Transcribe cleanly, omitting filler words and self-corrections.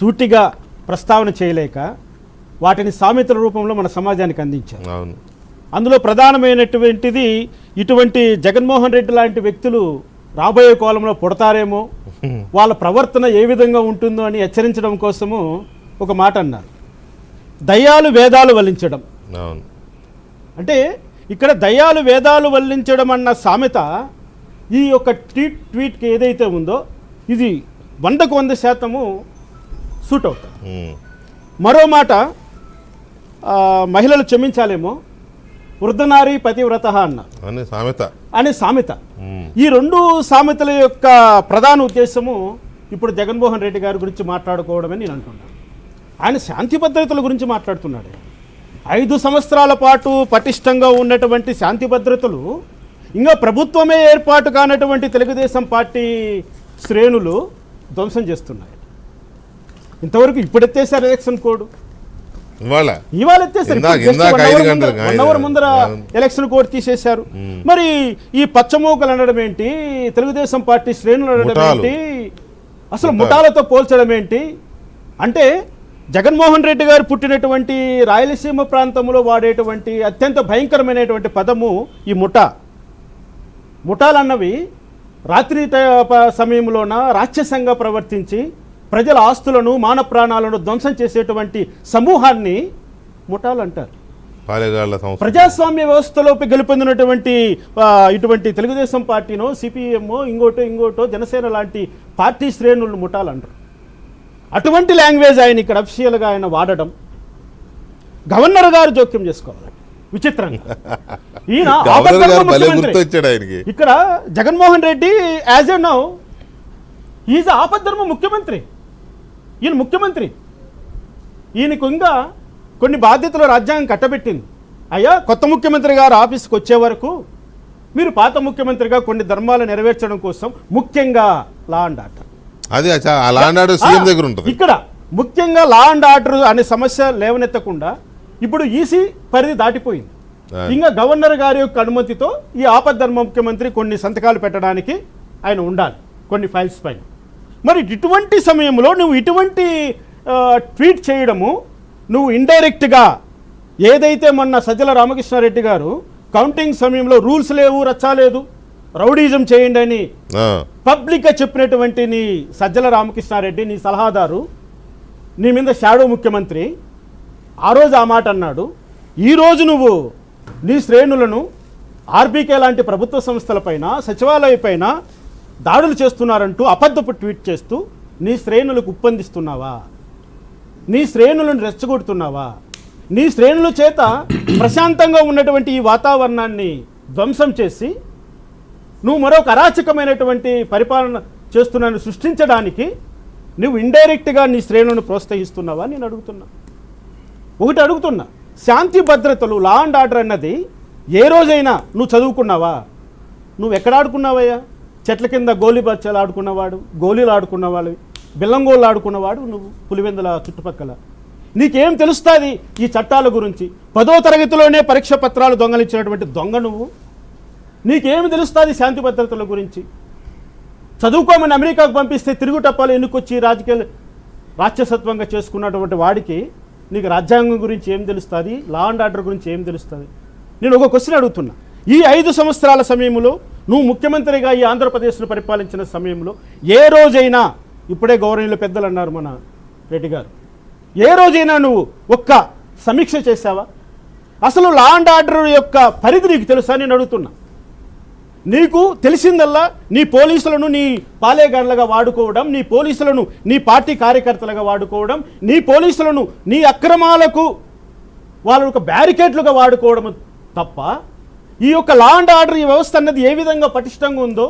సూటిగా ప్రస్తావన చేయలేక వాటిని సామెతల రూపంలో మన సమాజానికి అందించారు. అందులో ప్రధానమైనటువంటిది ఇటువంటి జగన్మోహన్ రెడ్డి లాంటి వ్యక్తులు రాబోయే కాలంలో పుడతారేమో, వాళ్ళ ప్రవర్తన ఏ విధంగా ఉంటుందో అని హెచ్చరించడం కోసము ఒక మాట అన్నారు, దయ్యాలు వేదాలు వల్లించడం. అంటే ఇక్కడ దయ్యాలు వేదాలు వల్లించడం అన్న సామెత ఈ యొక్క ట్వీట్కి ఏదైతే ఉందో ఇది 100కు 100% సూట్ అవుతుంది. మరో మాట, మహిళలు క్షమించాలేమో, వృద్ధనారీ పతివ్రత అనే సామెత. ఈ రెండు సామెతల యొక్క ప్రధాన ఉద్దేశము ఇప్పుడు జగన్మోహన్ రెడ్డి గారి గురించి మాట్లాడుకోవడమని నేను అంటున్నాను. ఆయన శాంతి భద్రతల గురించి మాట్లాడుతున్నాడు. 5 సంవత్సరాల పాటు పటిష్టంగా ఉన్నటువంటి శాంతి భద్రతలు ఇంకా ప్రభుత్వమే ఏర్పాటు కానటువంటి తెలుగుదేశం పార్టీ శ్రేణులు ధ్వంసం చేస్తున్నాయి. ఇంతవరకు ఇప్పుడు ఎత్తేసారు ఎలక్షన్ కోడ్, ఇవాళ ఎత్తేసారు. 1 అవర్ ముందర ఎలక్షన్ కోడ్ తీసేశారు. మరి ఈ పచ్చమూకలు అనడం ఏంటి, తెలుగుదేశం పార్టీ శ్రేణులు అనడం ఏంటి, అసలు ముఠాలతో పోల్చడం ఏంటి? అంటే జగన్మోహన్ రెడ్డి గారు పుట్టినటువంటి రాయలసీమ ప్రాంతంలో వాడేటువంటి అత్యంత భయంకరమైనటువంటి పదము ఈ ముఠాలన్నవి రాత్రి సమయంలోన రాక్షసంగా ప్రవర్తించి ప్రజల ఆస్తులను మాన ప్రాణాలను ధ్వంసం చేసేటువంటి సమూహాన్ని ముఠాలు అంటారు. ప్రజాస్వామ్య వ్యవస్థలో గెలుపొందినటువంటి ఇటువంటి తెలుగుదేశం పార్టీనో సిపిఎంఓ ఇంకోటో జనసేన లాంటి పార్టీ శ్రేణులను ముఠాలు అంటారు. అటువంటి లాంగ్వేజ్ ఆయన ఇక్కడ అఫీషియల్గా ఆయన వాడడం, గవర్నర్ గారు జోక్యం చేసుకోవాలి విచిత్రంగా. ఈయన ఇక్కడ Jaganmohan Reddy as a now is ఆపద్ధర్మ ముఖ్యమంత్రి. ఈయన ముఖ్యమంత్రి, ఈయనకు ఇంకా కొన్ని బాధ్యతలు రాజ్యాంగం కట్టబెట్టింది. అయ్యా, కొత్త ముఖ్యమంత్రి గారు ఆఫీస్కి వచ్చే వరకు మీరు పాత ముఖ్యమంత్రిగా కొన్ని ధర్మాలు నెరవేర్చడం కోసం ముఖ్యంగా లా అండ్ ఆర్డర్, ఇక్కడ ముఖ్యంగా లా అండ్ ఆర్డర్ అనే సమస్య లేవనెత్తకుండా ఇప్పుడు ఈసీ పరిధి దాటిపోయింది. ఇంకా గవర్నర్ గారి యొక్క అనుమతితో ఈ ఆపద్ధర్మ ముఖ్యమంత్రి కొన్ని సంతకాలు పెట్టడానికి ఆయన ఉండాలి కొన్ని ఫైల్స్ పైన. మరి ఇటువంటి సమయంలో నువ్వు ఇటువంటి ట్వీట్ చేయడము, నువ్వు ఇండైరెక్ట్గా ఏదైతే మొన్న సజ్జల రామకృష్ణారెడ్డి గారు కౌంటింగ్ సమయంలో రూల్స్ లేవు, రచ్చాలేదు, రౌడీజం చేయండి అని పబ్లిక్గా చెప్పినటువంటి నీ సజ్జల రామకృష్ణారెడ్డి, నీ సలహాదారు, నీ మీద షాడో ముఖ్యమంత్రి ఆ రోజు ఆ మాట అన్నాడు. ఈరోజు నువ్వు నీ శ్రేణులను ఆర్బీకే లాంటి ప్రభుత్వ సంస్థలపైన, సచివాలయపైన దాడులు చేస్తున్నారంటూ అబద్ధపు ట్వీట్ చేస్తూ నీ శ్రేణులకు ఉప్పందిస్తున్నావా? నీ శ్రేణులను రెచ్చగొడుతున్నావా? నీ శ్రేణుల చేత ప్రశాంతంగా ఉన్నటువంటి ఈ వాతావరణాన్ని ధ్వంసం చేసి నువ్వు మరొక అరాచకమైనటువంటి పరిపాలన చేస్తున్నాను సృష్టించడానికి నువ్వు ఇండైరెక్ట్గా నీ శ్రేణులను ప్రోత్సహిస్తున్నావా? నేను ఒకటి అడుగుతున్నా, శాంతి భద్రతలు, లా అండ్ ఆర్డర్ అన్నది ఏ రోజైనా నువ్వు చదువుకున్నావా? నువ్వు ఎక్కడ ఆడుకున్నావయ్యా? చెట్ల కింద గోలీ బచ్చాలు ఆడుకున్నవాడు, గోళీలు ఆడుకున్నవాడు, బిల్లంగోళ్ళు ఆడుకున్నవాడు నువ్వు పులివెందుల చుట్టుపక్కల. నీకేం తెలుస్తుంది ఈ చట్టాల గురించి? 10వ తరగతిలోనే పరీక్ష పత్రాలు దొంగలించినటువంటి దొంగ నువ్వు. నీకేమి తెలుస్తుంది శాంతి భద్రతల గురించి? చదువుకోమని అమెరికాకు పంపిస్తే తిరుగుటప్పాలు ఎన్నుకొచ్చి రాక్షసత్వంగా చేసుకున్నటువంటి వాడికి నీకు రాజ్యాంగం గురించి ఏం తెలుస్తుంది? లా అండ్ ఆర్డర్ గురించి ఏం తెలుస్తుంది? నేను ఒక క్వశ్చన్ అడుగుతున్నా. ఈ 5 సంవత్సరాల సమయంలో నువ్వు ముఖ్యమంత్రిగా ఈ ఆంధ్రప్రదేశ్ను పరిపాలించిన సమయంలో ఏ రోజైనా, ఇప్పుడే గవర్నర్లు పెద్దలు అన్నారు మన రెడ్డి గారు, ఏ రోజైనా నువ్వు ఒక్క సమీక్ష చేశావా? అసలు లా అండ్ ఆర్డర్ యొక్క పరిధి నీకు తెలుసా? నేను అడుగుతున్నా. నీకు తెలిసిందల్లా నీ పోలీసులను నీ పాలేగాళ్ళగా వాడుకోవడం, నీ పోలీసులను నీ పార్టీ కార్యకర్తలుగా వాడుకోవడం, నీ పోలీసులను నీ అక్రమాలకు వాళ్ళ ఒక బ్యారికేడ్లుగా వాడుకోవడం తప్ప ఈ యొక్క లా అండ్ ఆర్డర్ ఈ వ్యవస్థ అన్నది ఏ విధంగా పటిష్టంగా ఉందో